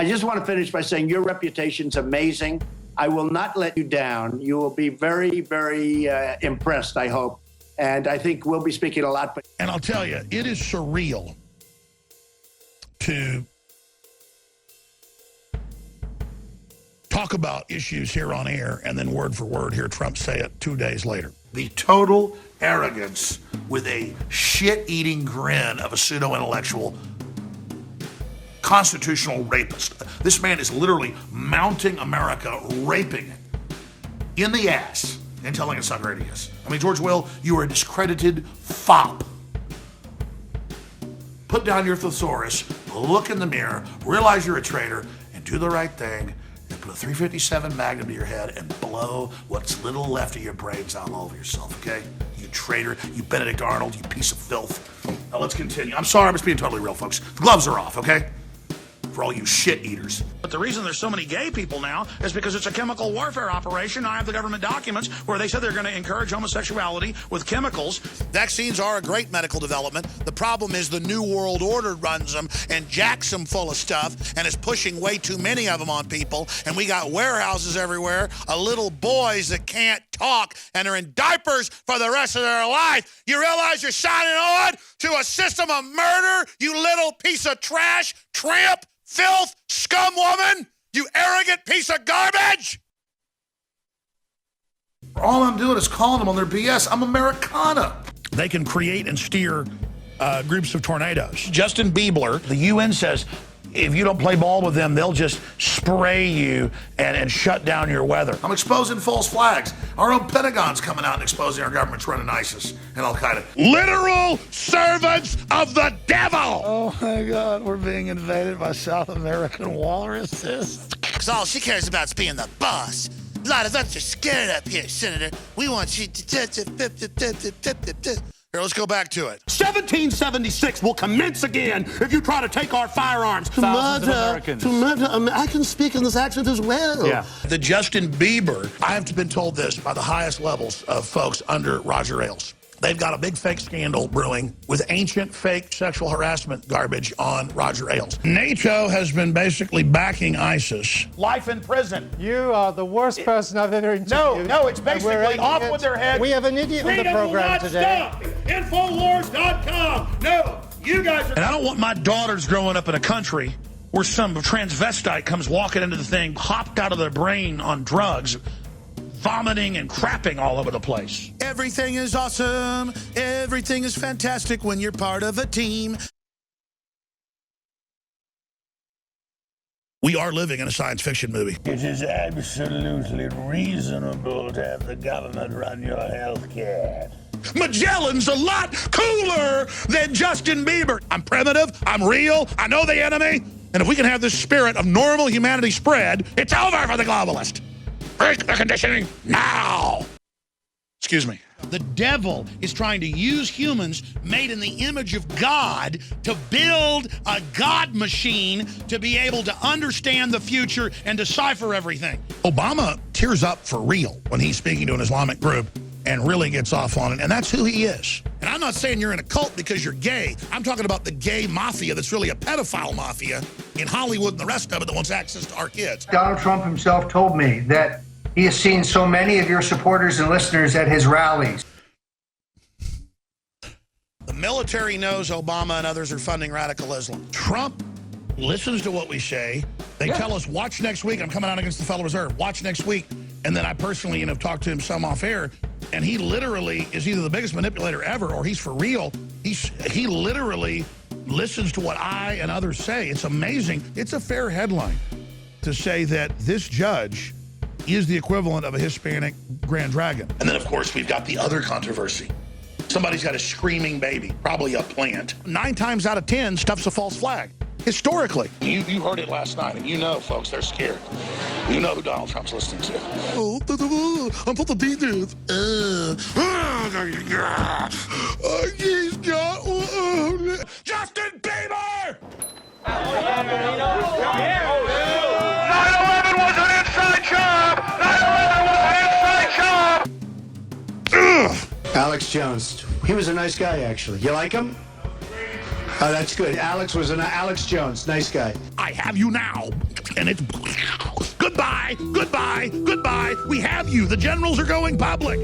I just want to finish by saying your reputation's amazing. I will not let you down. You will be very, very impressed, I hope. And I think we'll be speaking a lot. And I'll tell you, it is surreal to talk about issues here on air and then word for word hear Trump say it 2 days later. The total arrogance with a shit-eating grin of a pseudo-intellectual constitutional rapist. This man is literally mounting America, raping it in the ass and telling us how great he is. I mean, George Will, you are a discredited fop. Put down your thesaurus, look in the mirror, realize you're a traitor, and do the right thing, and put a 357 Magnum to your head and blow what's little left of your brains out all over yourself, okay? You traitor, you Benedict Arnold, you piece of filth. Now let's continue. I'm sorry, I'm just being totally real, folks. The gloves are off, okay? For all you shit eaters. But the reason there's so many gay people now is because it's a chemical warfare operation. I have the government documents where they said they're going to encourage homosexuality with chemicals. Vaccines are a great medical development. The problem is the New World Order runs them and jacks them full of stuff and is pushing way too many of them on people. And we got warehouses everywhere of little boys that can't talk and are in diapers for the rest of their life. You realize you're signing on to a system of murder, you little piece of trash, tramp, filth, scum woman, you arrogant piece of garbage! All I'm doing is calling them on their BS. I'm Americana. They can create and steer groups of tornadoes. Justin Bieber, the UN says, if you don't play ball with them, they'll just spray you and shut down your weather. I'm exposing false flags. Our own Pentagon's coming out and exposing our government's running ISIS and Al-Qaeda. Literal servants of the devil! Oh my God, we're being invaded by South American walruses. Because all she cares about is being the boss. A lot of us are scared up here, Senator. We want you to... Here, let's go back to it. 1776 will commence again if you try to take our firearms. To murder. I can speak in this accent as well. Yeah. The Justin Bieber, I have been told this by the highest levels of folks under Roger Ailes. They've got a big fake scandal brewing with ancient fake sexual harassment garbage on Roger Ailes. NATO has been basically backing ISIS. Life in prison. You are the worst person I've ever interviewed. No, it's basically off with their head. We have an idiot in the program today. Infowars.com. No, you guys are... And I don't want my daughters growing up in a country where some transvestite comes walking into the thing, hopped out of their brain on drugs, vomiting and crapping all over the place. Everything is awesome. Everything is fantastic when you're part of a team. We are living in a science fiction movie. It is absolutely reasonable to have the government run your health care. Magellan's a lot cooler than Justin Bieber. I'm primitive, I'm real, I know the enemy, and if we can have this spirit of normal humanity spread, it's over for the globalist. Break the conditioning now. Excuse me. The devil is trying to use humans made in the image of God to build a God machine to be able to understand the future and decipher everything. Obama tears up for real when he's speaking to an Islamic group and really gets off on it, and that's who he is. And I'm not saying you're in a cult because you're gay. I'm talking about the gay mafia that's really a pedophile mafia in Hollywood and the rest of it that wants access to our kids. Donald Trump himself told me that he has seen so many of your supporters and listeners at his rallies. The military knows Obama and others are funding radical Islam. Trump listens to what we say. They tell us, watch next week. I'm coming out against the Federal Reserve. Watch next week. And then I personally have talked to him some off air, and he literally is either the biggest manipulator ever or he's for real. He literally listens to what I and others say. It's amazing. It's a fair headline to say that this judge is the equivalent of a Hispanic Grand Dragon. And then, of course, we've got the other controversy. Somebody's got a screaming baby, probably a plant. 9 times out of 10, stuff's a false flag. Historically. You heard it last night, and you know, folks, they're scared. You know who Donald Trump's listening to. Oh, I'm supposed to be this. He's got one. Justin Bieber! 9/11 was an inside job! 9/11 was an inside job! Alex Jones. He was a nice guy, actually. You like him? Oh, that's good. Alex Jones, nice guy. I have you now. And it's goodbye, goodbye, goodbye. We have you. The generals are going public.